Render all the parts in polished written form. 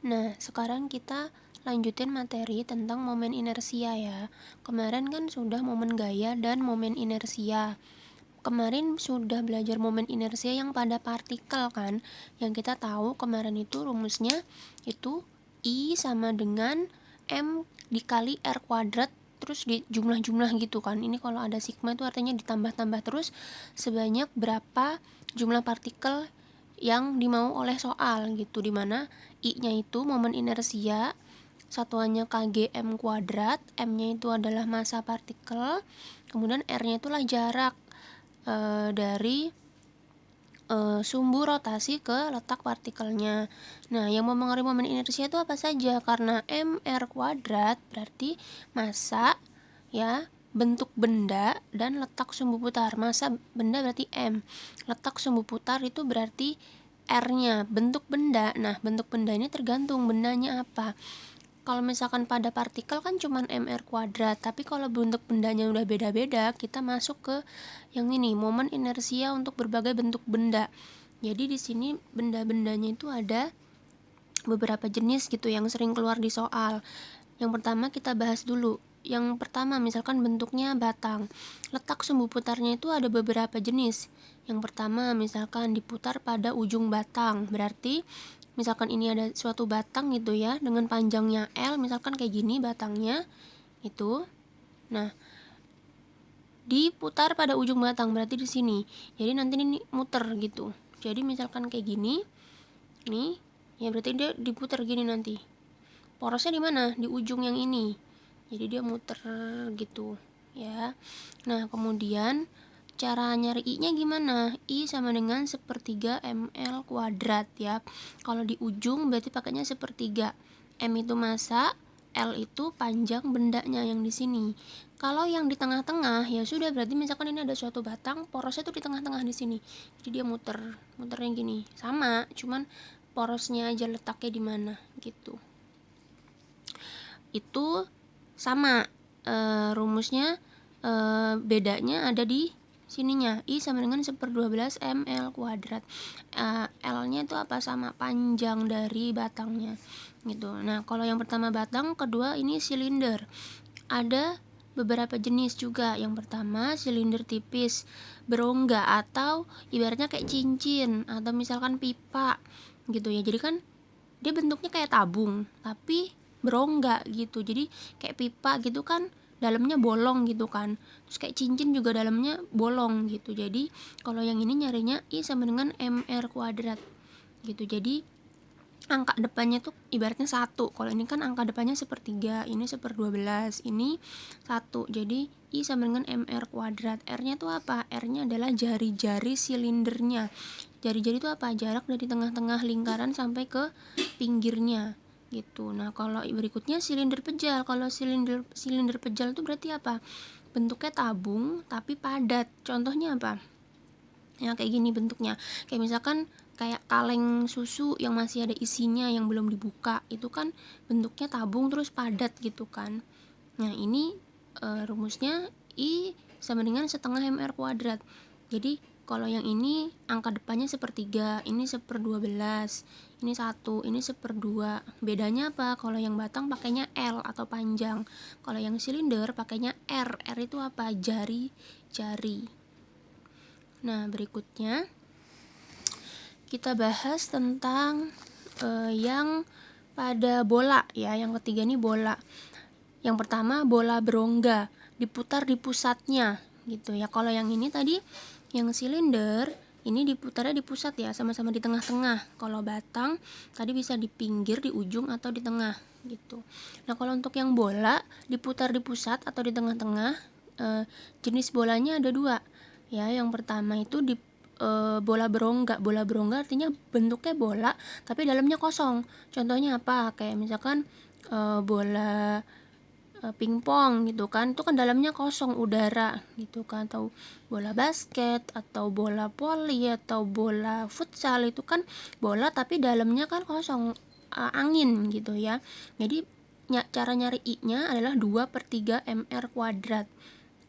Nah, sekarang kita lanjutin materi tentang momen inersia ya. Kemarin kan sudah momen gaya dan momen inersia. Kemarin sudah belajar momen inersia yang pada partikel kan. Yang kita tahu kemarin itu rumusnya itu I sama dengan M dikali R kuadrat terus di jumlah-jumlah gitu kan. Ini kalau ada sigma itu artinya ditambah-tambah terus sebanyak berapa jumlah partikel yang dimau oleh soal gitu, dimana I-nya itu momen inersia, satuannya kgm kuadrat, M-nya itu adalah massa partikel, kemudian R-nya itulah jarak dari sumbu rotasi ke letak partikelnya. Nah, yang mempengaruhi momen inersia itu apa saja? Karena mr kuadrat berarti massa ya, bentuk benda dan letak sumbu putar. Massa benda berarti M. Letak sumbu putar itu berarti R-nya. Bentuk benda. Nah, bentuk benda ini tergantung bendanya apa. Kalau misalkan pada partikel kan cuma mr kuadrat, tapi kalau bentuk bendanya udah beda-beda, kita masuk ke yang ini, momen inersia untuk berbagai bentuk benda. Jadi di sini benda-bendanya itu ada beberapa jenis gitu yang sering keluar di soal. Yang pertama kita bahas dulu. Yang pertama misalkan bentuknya batang. Letak sumbu putarnya itu ada beberapa jenis. Yang pertama misalkan diputar pada ujung batang. Berarti misalkan ini ada suatu batang gitu ya, dengan panjangnya L, misalkan kayak gini batangnya itu. Nah, diputar pada ujung batang berarti di sini. Jadi nanti ini muter gitu. Jadi misalkan kayak gini, nih, ya berarti dia diputar gini nanti. Porosnya di mana? Di ujung yang ini. Jadi dia muter gitu, ya. Nah, kemudian cara nyari I-nya gimana? I sama dengan sepertiga ml kuadrat ya. Kalau di ujung berarti pakainya sepertiga. M itu massa, L itu panjang bendanya yang di sini. Kalau yang di tengah-tengah ya sudah, berarti misalkan ini ada suatu batang, porosnya tuh di tengah-tengah di sini. Jadi dia muternya gini. Sama, cuman porosnya aja letaknya di mana gitu. Itu sama rumusnya, bedanya ada di sininya. I sama dengan 1/12 ml kuadrat. L-nya itu apa? Sama panjang dari batangnya gitu. Nah, kalau yang pertama batang, kedua ini silinder. Ada beberapa jenis juga. Yang pertama silinder tipis berongga atau ibaratnya kayak cincin atau misalkan pipa gitu ya. Jadi kan dia bentuknya kayak tabung tapi berongga gitu. Jadi kayak pipa gitu kan, dalamnya bolong gitu kan. Terus kayak cincin juga dalamnya bolong gitu. Jadi kalau yang ini nyarinya I sama dengan mr kuadrat gitu. Jadi angka depannya tuh ibaratnya 1. Kalau ini kan angka depannya sepertiga, ini 1/12, ini 1. Jadi I sama dengan mr kuadrat. R-nya tuh apa? R-nya adalah jari-jari silindernya. Jari-jari itu apa? Jarak dari tengah-tengah lingkaran sampai ke pinggirnya gitu. Nah, kalau berikutnya silinder pejal. Kalau silinder pejal itu berarti apa? Bentuknya tabung tapi padat. Contohnya apa? Ya kayak gini bentuknya. Kayak misalkan kayak kaleng susu yang masih ada isinya yang belum dibuka. Itu kan bentuknya tabung terus padat gitu kan. Nah, ini rumusnya I sama dengan setengah mr kuadrat. Jadi kalau yang ini angka depannya sepertiga, ini 1/12, ini 1, ini 1/2. Bedanya apa? Kalau yang batang pakainya L atau panjang. Kalau yang silinder pakainya R. R itu apa? Jari-jari. Nah, berikutnya kita bahas tentang yang pada bola ya. Yang ketiga ini bola. Yang pertama bola berongga, diputar di pusatnya gitu ya. Kalau yang ini tadi yang silinder ini diputarnya di pusat ya, sama-sama di tengah-tengah. Kalau batang tadi bisa di pinggir, di ujung atau di tengah gitu. Nah, kalau untuk yang bola diputar di pusat atau di tengah-tengah, jenis bolanya ada 2 ya. Yang pertama itu di bola berongga. Bola berongga artinya bentuknya bola tapi dalamnya kosong. Contohnya apa? Kayak misalkan bola pingpong gitu kan, itu kan dalamnya kosong udara gitu kan, atau bola basket atau bola voli atau bola futsal itu kan bola tapi dalamnya kan kosong, angin gitu ya. Jadi cara nyari I-nya adalah 2/3 mr kuadrat.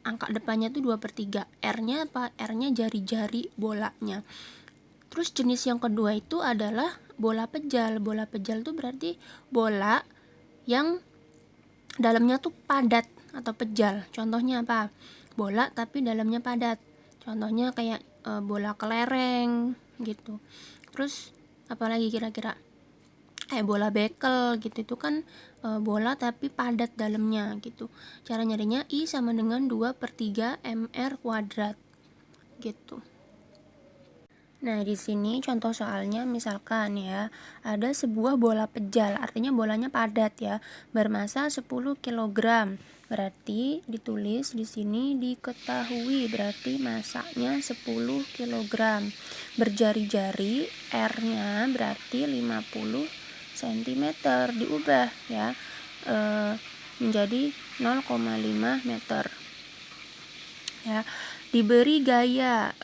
Angka depannya tuh 2/3. R-nya apa? R-nya jari-jari bolanya. Terus jenis yang kedua itu adalah bola pejal. Bola pejal tuh berarti bola yang dalamnya tuh padat atau pejal. Contohnya apa? Bola tapi dalamnya padat. Contohnya kayak bola kelereng gitu. Terus apalagi kira-kira? Bola bekel gitu, itu kan bola tapi padat dalamnya gitu. Cara nyarinya I sama dengan 2/3 mr kuadrat gitu. Nah, di sini contoh soalnya misalkan ya, ada sebuah bola pejal, artinya bolanya padat ya, bermasa 10 kg. Berarti ditulis di sini diketahui, berarti masanya 10 kg. Berjari-jari, R-nya berarti 50 cm, diubah ya menjadi 0,5 meter. Ya, diberi gayanya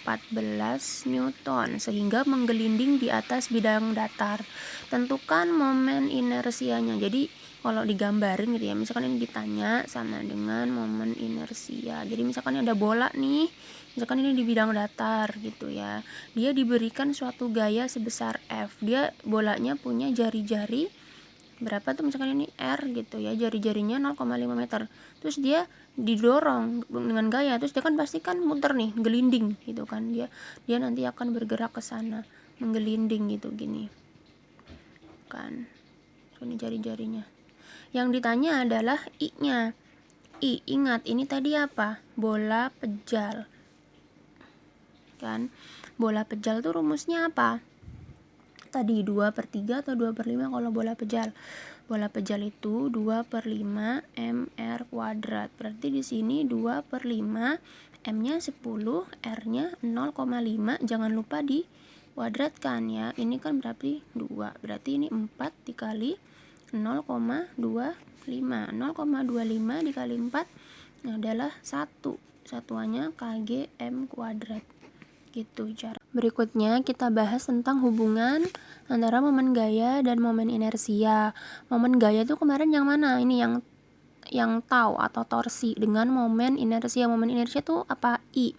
14 Newton sehingga menggelinding di atas bidang datar. Tentukan momen inersianya. Jadi kalau digambarin gitu ya, misalkan ini ditanya sama dengan momen inersia. Jadi misalkan ada bola nih, misalkan ini di bidang datar gitu ya, dia diberikan suatu gaya sebesar F. Dia bolanya punya jari-jari berapa tuh, misalkan ini R gitu ya, jari-jarinya 0,5 meter, terus dia didorong dengan gaya, terus dia kan pasti kan muter nih, gelinding gitu kan, dia nanti akan bergerak ke sana, menggelinding gitu gini kan. Ini jari-jarinya. Yang ditanya adalah I-nya. I, ingat ini tadi apa? Bola pejal kan. Bola pejal tuh rumusnya apa? Tadi 2/3 atau 2/5 kalau bola pejal. Bola pejal itu 2/5 mr kuadrat. Berarti di sini 2/5, m-nya 10, r-nya 0,5. Jangan lupa di kuadratkan ya. Ini kan berarti 2. Berarti ini 4 dikali 0,25. 0,25 dikali 4 adalah 1. Satuannya kgm kuadrat. Gitu cara. Berikutnya kita bahas tentang hubungan antara momen gaya dan momen inersia. Momen gaya itu kemarin yang mana? Ini yang tau atau torsi dengan momen inersia. Momen inersia itu apa? I.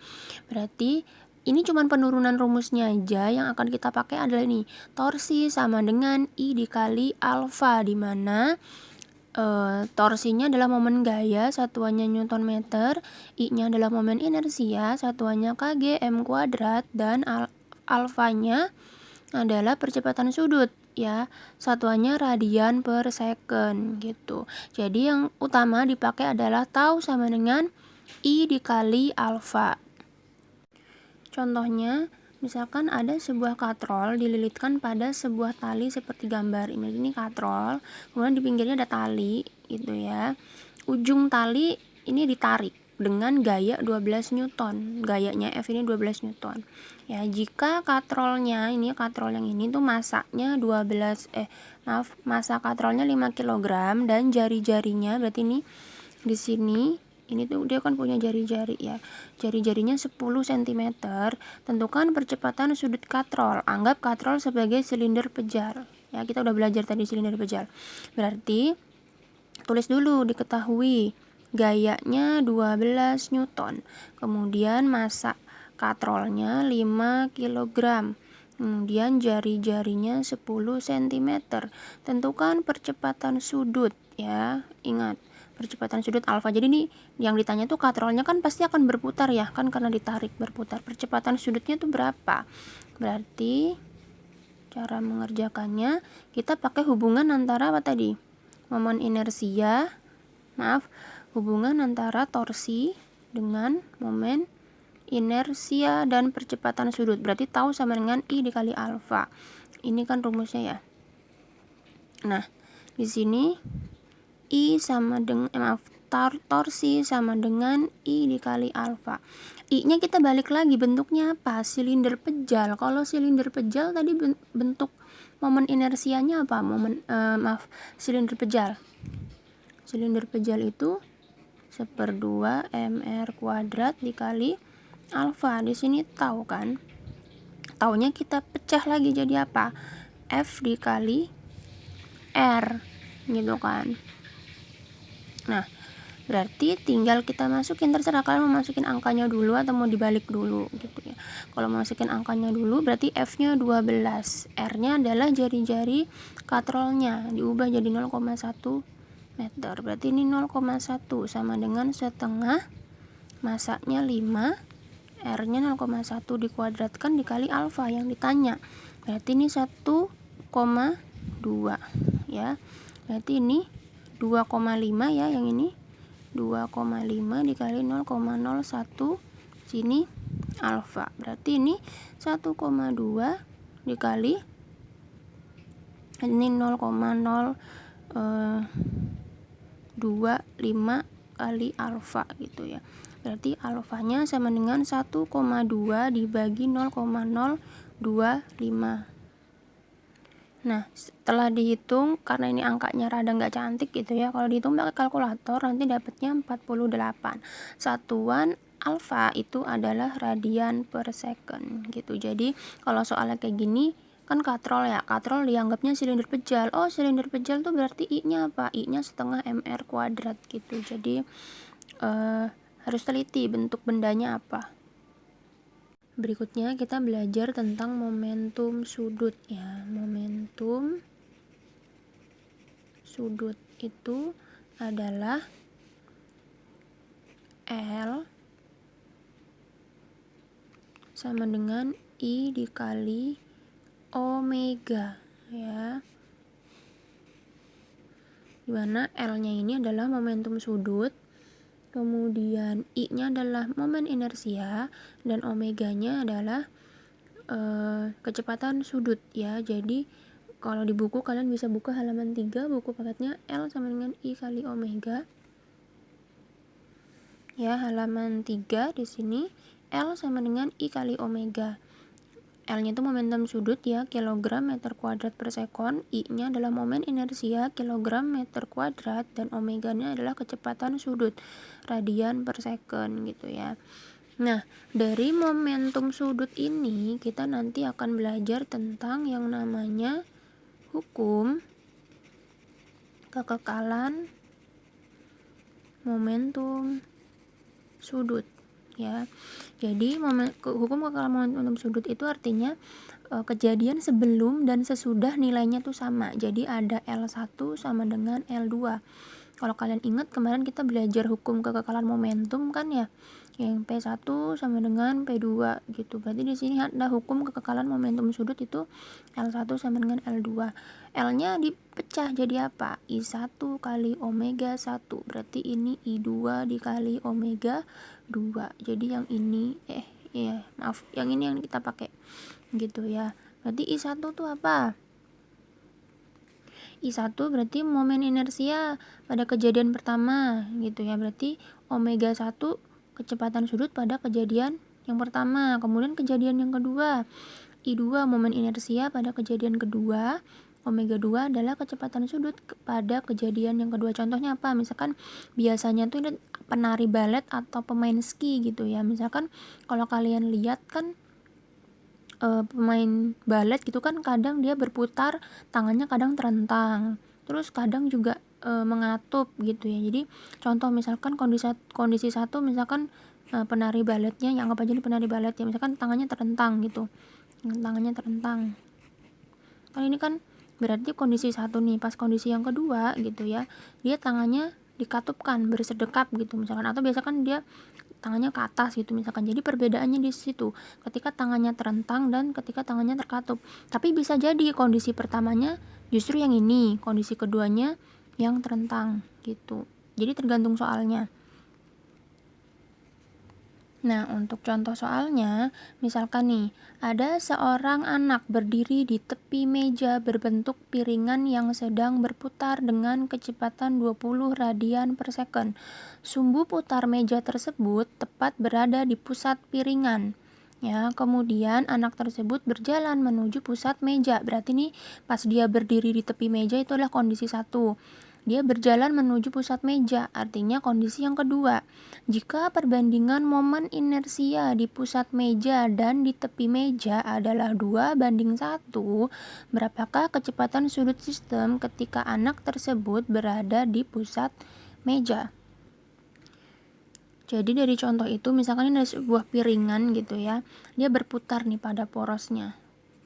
Berarti ini cuma penurunan rumusnya aja. Yang akan kita pakai adalah ini. Torsi sama dengan I dikali alfa, di mana torsinya adalah momen gaya, satuannya Newton meter, I-nya adalah momen inersia, satuannya kgm kuadrat, dan alfanya adalah percepatan sudut ya, satuannya radian per second gitu. Jadi yang utama dipakai adalah tau sama dengan I dikali alfa. Contohnya, misalkan ada sebuah katrol dililitkan pada sebuah tali seperti gambar ini katrol, kemudian di pinggirnya ada tali gitu ya. Ujung tali ini ditarik dengan gaya 12 Newton. Gayanya F ini 12 Newton. Ya, jika katrolnya, ini katrol yang ini tuh masanya masa katrolnya 5 kg dan jari-jarinya berarti ini di sini ini tuh dia kan punya jari-jari ya. Jari-jarinya 10 cm. Tentukan percepatan sudut katrol. Anggap katrol sebagai silinder pejal. Ya, kita udah belajar tadi silinder pejal. Berarti tulis dulu, diketahui gayanya 12 Newton. Kemudian massa katrolnya 5 kg. Kemudian jari-jarinya 10 cm. Tentukan percepatan sudut ya. Ingat, percepatan sudut alfa. Jadi ini yang ditanya tuh katrolnya kan pasti akan berputar ya, kan karena ditarik berputar. Percepatan sudutnya tuh berapa? Berarti cara mengerjakannya kita pakai hubungan antara apa tadi? Momen inersia, hubungan antara torsi dengan momen inersia dan percepatan sudut. Berarti tau sama dengan I dikali alfa. Ini kan rumusnya ya. Nah, di sini I sama dengan torsi sama dengan I dikali alfa. I-nya kita balik lagi, bentuknya apa? Silinder pejal. Kalau silinder pejal tadi bentuk momen inersianya apa? Silinder pejal. Silinder pejal itu 1/2 mr kuadrat dikali alfa. Di sini tahu kan? Taunya kita pecah lagi jadi apa? F dikali R gitu kan. Nah, Berarti tinggal kita masukin, terserah kalian mau masukin angkanya dulu atau mau dibalik dulu gitu ya. Kalau mau masukin angkanya dulu berarti F-nya 12, R-nya adalah jari-jari katrolnya diubah jadi 0,1 meter. Berarti ini 0,1 sama dengan setengah, masanya 5, R-nya 0,1 dikuadratkan dikali alfa yang ditanya. Berarti ini 1,2 ya. Berarti ini 2,5 ya, yang ini 2,5 dikali 0,01, sini alfa. Berarti ini 1,2 dikali ini 0,025 kali alfa gitu ya. Berarti alfanya sama dengan 1,2 dibagi 0,025. Nah, setelah dihitung, karena ini angkanya rada nggak cantik gitu ya, kalau dihitung pakai kalkulator nanti dapatnya 48. Satuan alfa itu adalah radian per second gitu. Jadi kalau soalnya kayak gini kan katrol ya, katrol dianggapnya silinder pejal. Oh, silinder pejal tuh berarti I-nya apa? I-nya setengah mr kuadrat gitu. Jadi harus teliti bentuk bendanya apa. Berikutnya kita belajar tentang momentum sudut ya. Momentum sudut itu adalah L sama dengan I dikali omega ya. Dimana L-nya ini adalah momentum sudut, kemudian I-nya adalah momen inersia, dan omeganya adalah kecepatan sudut ya. Jadi kalau di buku kalian bisa buka halaman 3, buku paketnya L sama dengan I kali omega. Ya, halaman 3 di sini L sama dengan I kali omega. L-nya itu momentum sudut ya, kilogram meter kuadrat per sekon. I-nya adalah momen inersia, kilogram meter kuadrat, dan omeganya adalah kecepatan sudut, radian per second gitu ya. Nah, dari momentum sudut ini kita nanti akan belajar tentang yang namanya hukum kekekalan momentum sudut ya. Jadi hukum kekekalan momentum sudut itu artinya kejadian sebelum dan sesudah nilainya tuh sama. Jadi ada L1 sama dengan L2. Kalau kalian ingat kemarin kita belajar hukum kekekalan momentum kan ya, yang P1 sama dengan P2 gitu. Berarti di sini ada hukum kekekalan momentum sudut itu L1 sama dengan L2. L-nya dipecah jadi apa? I1 kali omega 1. Berarti ini I2 dikali omega 2. Jadi yang ini yang ini yang kita pakai gitu ya. Berarti I1 tuh apa? I1 berarti momen inersia pada kejadian pertama gitu ya. Berarti omega 1 kecepatan sudut pada kejadian yang pertama. Kemudian kejadian yang kedua, I2 momen inersia pada kejadian kedua. Omega 2 adalah kecepatan sudut pada kejadian yang kedua. Contohnya apa? Misalkan biasanya tuh penari balet atau pemain ski gitu ya. Misalkan kalau kalian lihat kan pemain balet gitu kan kadang dia berputar tangannya, kadang terentang, terus kadang juga mengatup gitu ya. Jadi contoh misalkan kondisi satu misalkan penari baletnya, yang anggap aja ini penari balet ya, misalkan tangannya terentang gitu, tangannya terentang kan, ini kan berarti kondisi satu nih. Pas kondisi yang kedua gitu ya, dia tangannya dikatupkan, bersedekap gitu misalkan, atau biasa kan dia tangannya ke atas gitu misalkan. Jadi perbedaannya di situ ketika tangannya terentang dan ketika tangannya terkatup. Tapi bisa jadi kondisi pertamanya justru yang ini, kondisi keduanya yang terentang gitu. Jadi tergantung soalnya. Nah, untuk contoh soalnya, misalkan nih, ada seorang anak berdiri di tepi meja berbentuk piringan yang sedang berputar dengan kecepatan 20 radian per second. Sumbu putar meja tersebut tepat berada di pusat piringan. Ya, kemudian anak tersebut berjalan menuju pusat meja. Berarti nih, pas dia berdiri di tepi meja itu adalah kondisi 1. Dia berjalan menuju pusat meja, artinya kondisi yang kedua. Jika perbandingan momen inersia di pusat meja dan di tepi meja adalah 2:1, berapakah kecepatan sudut sistem ketika anak tersebut berada di pusat meja? Jadi dari contoh itu misalkan ini ada sebuah piringan gitu ya, dia berputar nih pada porosnya.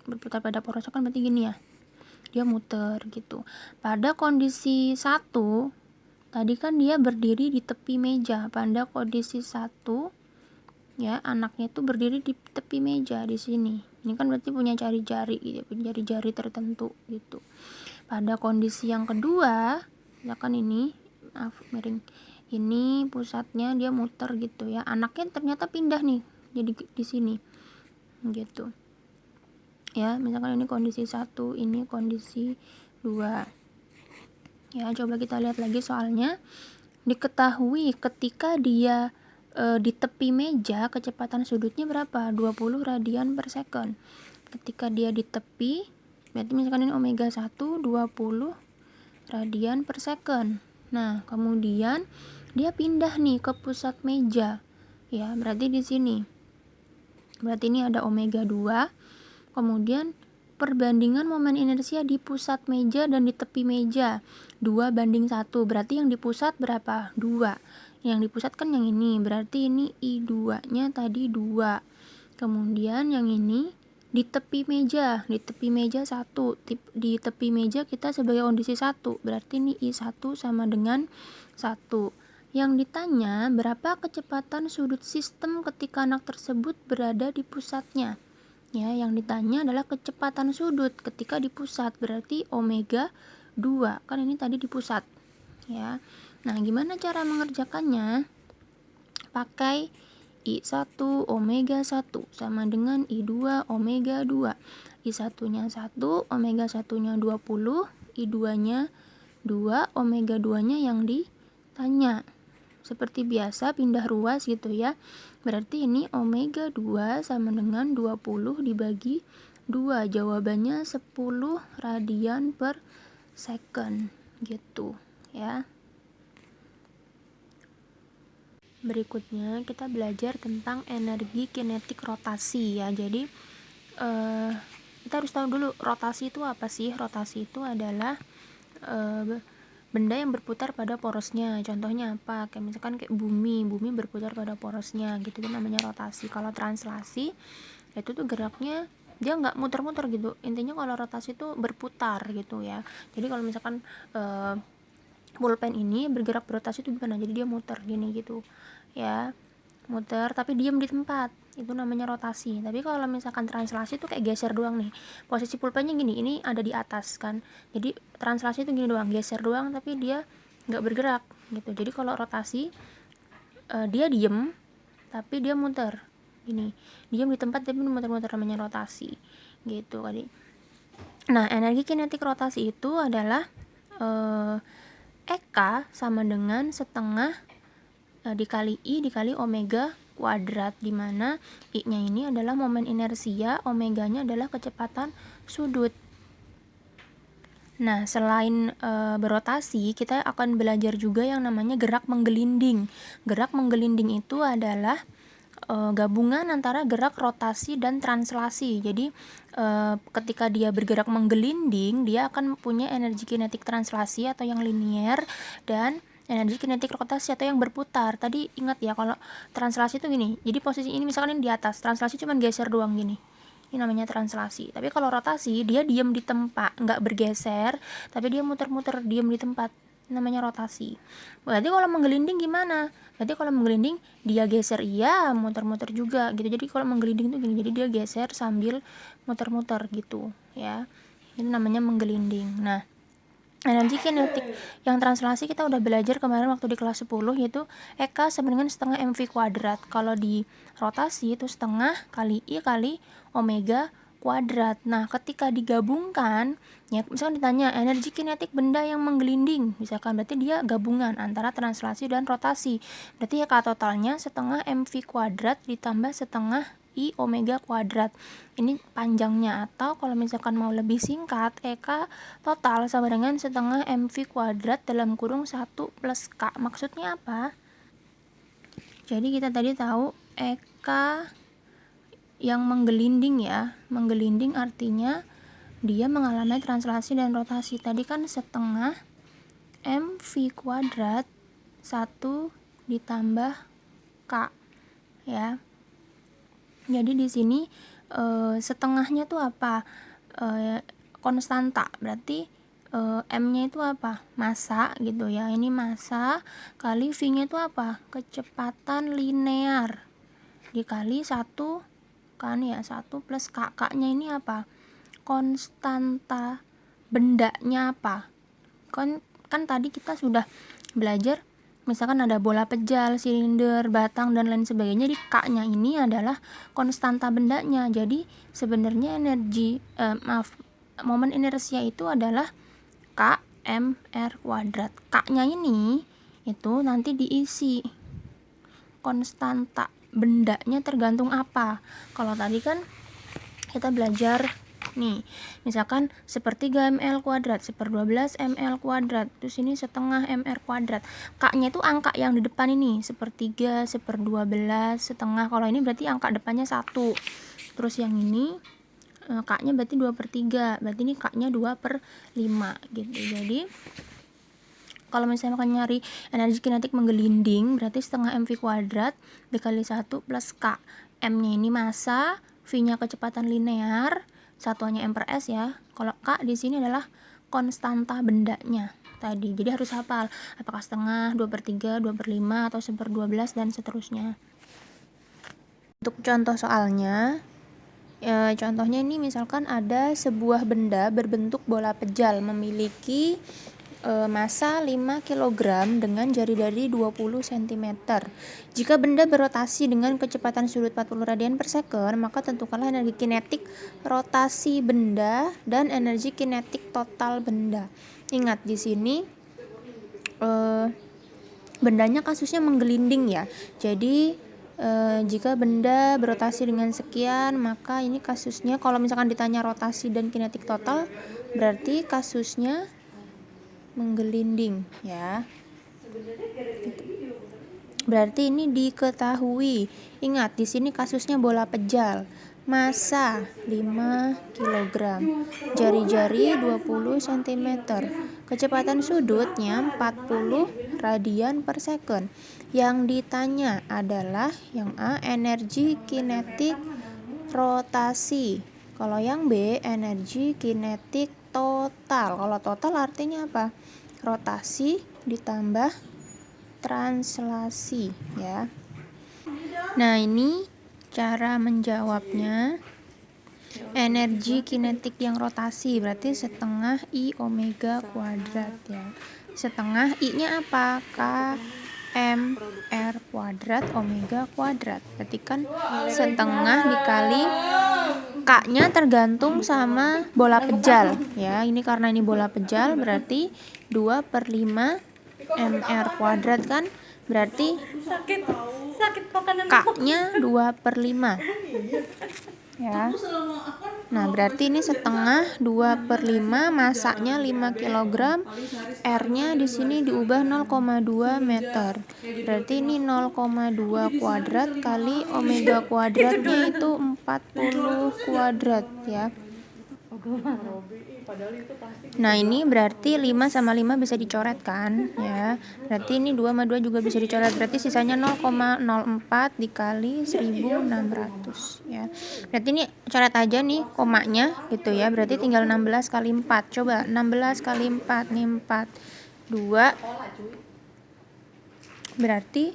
Berputar pada porosnya kan berarti gini ya, dia muter gitu. Pada kondisi 1 tadi kan dia berdiri di tepi meja. Pada kondisi 1 ya, anaknya itu berdiri di tepi meja di sini. Ini kan berarti punya jari-jari gitu, punya jari-jari tertentu gitu. Pada kondisi yang kedua, misalkan ini, maaf miring, ini pusatnya dia muter gitu ya, anaknya ternyata pindah nih jadi di sini gitu ya. Misalkan ini kondisi 1, ini kondisi 2 ya. Coba kita lihat lagi soalnya. Diketahui ketika dia di tepi meja kecepatan sudutnya berapa? 20 radian per second. Ketika dia di tepi, berarti misalkan ini omega 1 20 radian per second. Nah, kemudian dia pindah nih ke pusat meja. Ya, berarti di sini. Berarti ini ada omega 2. Kemudian perbandingan momen inersia di pusat meja dan di tepi meja 2:1. Berarti yang di pusat berapa? 2. Yang di pusat kan yang ini. Berarti ini I2-nya tadi 2. Kemudian yang ini di tepi meja 1, di tepi meja kita sebagai kondisi 1, berarti ini I1 sama dengan 1. Yang ditanya berapa kecepatan sudut sistem ketika anak tersebut berada di pusatnya ya. Yang ditanya adalah kecepatan sudut ketika di pusat, berarti omega 2 kan ini tadi di pusat ya. Nah, gimana cara mengerjakannya? Pakai I1 omega 1 sama dengan I2 omega 2. I1 nya 1, omega 1 nya 20, I2 nya 2, omega 2 nya yang ditanya. Seperti biasa pindah ruas gitu ya. Berarti ini omega 2 sama dengan 20 dibagi 2. Jawabannya 10 radian per second gitu ya. Berikutnya kita belajar tentang energi kinetik rotasi ya. Jadi kita harus tahu dulu rotasi itu apa sih. Rotasi itu adalah benda yang berputar pada porosnya. Contohnya apa? Kayak misalkan kayak bumi berputar pada porosnya gitu, itu namanya rotasi. Kalau translasi itu tuh geraknya dia nggak muter-muter gitu. Intinya kalau rotasi itu berputar gitu ya. Jadi kalau misalkan pulpen ini bergerak berotasi itu gimana? Jadi dia muter gini gitu ya, muter tapi diam di tempat, itu namanya rotasi. Tapi kalau misalkan translasi itu kayak geser doang nih, posisi pulpennya gini, ini ada di atas kan, jadi translasi itu gini doang, geser doang tapi dia nggak bergerak gitu. Jadi kalau rotasi dia diem tapi dia muter gini, diam di tempat tapi muter-muter, namanya rotasi gitu kali. Nah, energi kinetik rotasi itu adalah EK sama dengan setengah dikali I dikali omega kuadrat, dimana I-nya ini adalah momen inersia, omeganya adalah kecepatan sudut. Nah, selain berotasi, kita akan belajar juga yang namanya gerak menggelinding. Gerak menggelinding itu adalah gabungan antara gerak rotasi dan translasi. Jadi ketika dia bergerak menggelinding, dia akan punya energi kinetik translasi atau yang linier dan energi kinetik rotasi atau yang berputar. Tadi ingat ya, kalau translasi itu gini, jadi posisi ini misalkan ini di atas, translasi cuma geser doang gini, ini namanya translasi. Tapi kalau rotasi dia diam di tempat, nggak bergeser tapi dia muter-muter diam di tempat, namanya rotasi. Berarti kalau menggelinding gimana? Berarti kalau menggelinding dia geser iya, muter-muter juga gitu. Jadi kalau menggelinding itu gini, jadi dia geser sambil muter-muter gitu ya, itu namanya menggelinding. Nah, energi kinetik yang translasi kita udah belajar kemarin waktu di kelas 10, yaitu EK sama dengan setengah mv kuadrat. Kalau di rotasi itu setengah kali I kali omega kuadrat. Nah, ketika digabungkan ya, misalkan ditanya energi kinetik benda yang menggelinding, misalkan berarti dia gabungan antara translasi dan rotasi. Berarti EK totalnya setengah mv kuadrat ditambah setengah I omega kuadrat. Ini panjangnya, atau kalau misalkan mau lebih singkat, EK total sama dengan setengah mv kuadrat dalam kurung 1 plus K. Maksudnya apa? Jadi kita tadi tahu EK yang menggelinding ya. Menggelinding artinya dia mengalami translasi dan rotasi. Tadi kan setengah mv kuadrat 1 ditambah K ya. Jadi di sini setengahnya tuh apa? Konstanta, berarti M-nya itu apa? Massa gitu ya. Ini massa kali V-nya itu apa? Kecepatan linear dikali 1 kan ya, 1 plus K. K-nya ini apa? Konstanta bendanya apa? Kan tadi kita sudah belajar misalkan ada bola pejal, silinder, batang dan lain sebagainya. Jadi K-nya ini adalah konstanta bendanya. Jadi sebenarnya momen inersia itu adalah K M R kuadrat. K-nya ini itu nanti diisi konstanta bendanya tergantung apa. Kalau tadi kan kita belajar nih, misalkan 1/3 ml kuadrat, 1/12 ml kuadrat, terus ini setengah mr kuadrat. K-nya itu angka yang di depan ini, 1/3, 1/12, setengah. Kalau ini berarti angka depannya 1. Terus yang ini K-nya berarti 2/3, berarti ini K-nya 2/5 gitu. Jadi kalau misalnya akan nyari energi kinetik menggelinding, berarti setengah mv kuadrat dikali 1 plus K. M-nya ini massa, V-nya kecepatan linear, satuannya M per S ya. Kalau K di sini adalah konstanta bendanya tadi. Jadi harus hafal apakah setengah, 2/3, 2/5 atau 1/12 dan seterusnya. Untuk contoh soalnya, contohnya ini misalkan ada sebuah benda berbentuk bola pejal memiliki massa 5 kg dengan jari-jari 20 cm. Jika benda berotasi dengan kecepatan sudut 40 radian per second, maka tentukanlah energi kinetik rotasi benda dan energi kinetik total benda. Ingat di sini bendanya kasusnya menggelinding ya. Jadi jika benda berotasi dengan sekian, maka ini kasusnya kalau misalkan ditanya rotasi dan kinetik total, berarti kasusnya menggelinding ya. Berarti ini diketahui. Ingat di sini kasusnya bola pejal. Massa 5 kg. Jari-jari 20 cm. Kecepatan sudutnya 40 radian per second. Yang ditanya adalah yang A, energi kinetik rotasi. Kalau yang B, energi kinetik total. Kalau total artinya apa? Rotasi ditambah translasi ya. Nah, ini cara menjawabnya. Energi kinetik yang rotasi berarti setengah I omega kuadrat ya. Setengah I-nya apa? K M R kuadrat omega kuadrat. Berarti kan setengah dikali K-nya tergantung sama bola pejal ya. Ini karena ini bola pejal berarti 2/5 mr kuadrat kan. Berarti K-nya 2/5 ya. Nah, berarti ini setengah 2/5, massanya 5 kg, R-nya di sini diubah 0,2 meter. Berarti ini 0,2 kuadrat kali omega kuadratnya itu 40 kuadrat ya. Nah, ini berarti 5 sama 5 bisa dicoret kan ya. Berarti ini 2 sama 2 juga bisa dicoret. Berarti sisanya 0,04 dikali 1600 ya. Berarti ini coret aja nih komanya gitu ya. Berarti tinggal 16 kali 4. Coba 16 kali 4 nih 4. 2 berarti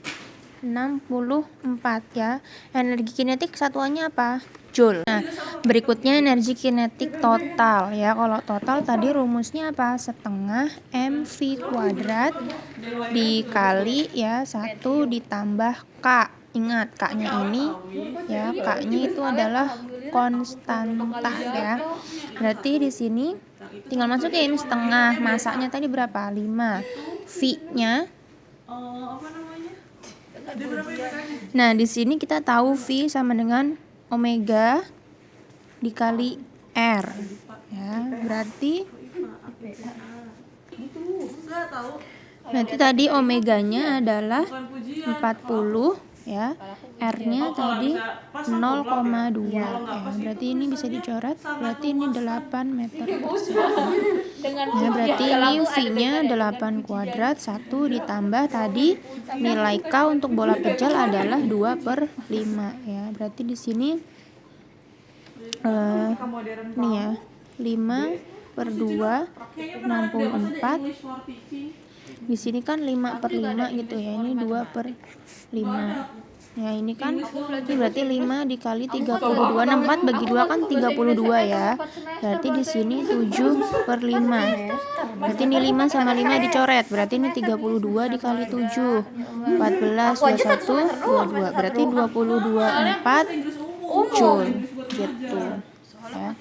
64 ya. Energi kinetik satuannya apa? Joule. Nah, berikutnya energi kinetik total ya. Kalau total tadi rumusnya apa? Setengah mv kuadrat dikali ya 1 ditambah K. Ingat K-nya ini ya, K-nya itu adalah konstanta ya. Berarti di sini tinggal masukin setengah, massanya tadi berapa? 5. V-nya nah, di sini kita tahu V sama dengan omega dikali R ya. Berarti tadi omeganya adalah 40 ya. R-nya tadi 0,2 ya. Berarti ini bisa dicoret. Berarti ini 8 meter per second. Ya, berarti ini V-nya 8 kuadrat 1 ditambah tadi nilai K untuk bola pejal adalah 2/5 ya. Berarti di sini nih ya, 5/2 64. Di sini kan 5/5 gitu ya. Ini 2/5. Ya ini kan ini berarti 5 dikali 32. 4 bagi 2 kan 32 ya. Berarti di sini 7/5. Berarti ini 5 sama 5 dicoret. Berarti ini 32 dikali 7. 14 21 22. Berarti 22/4 Joule gitu ya.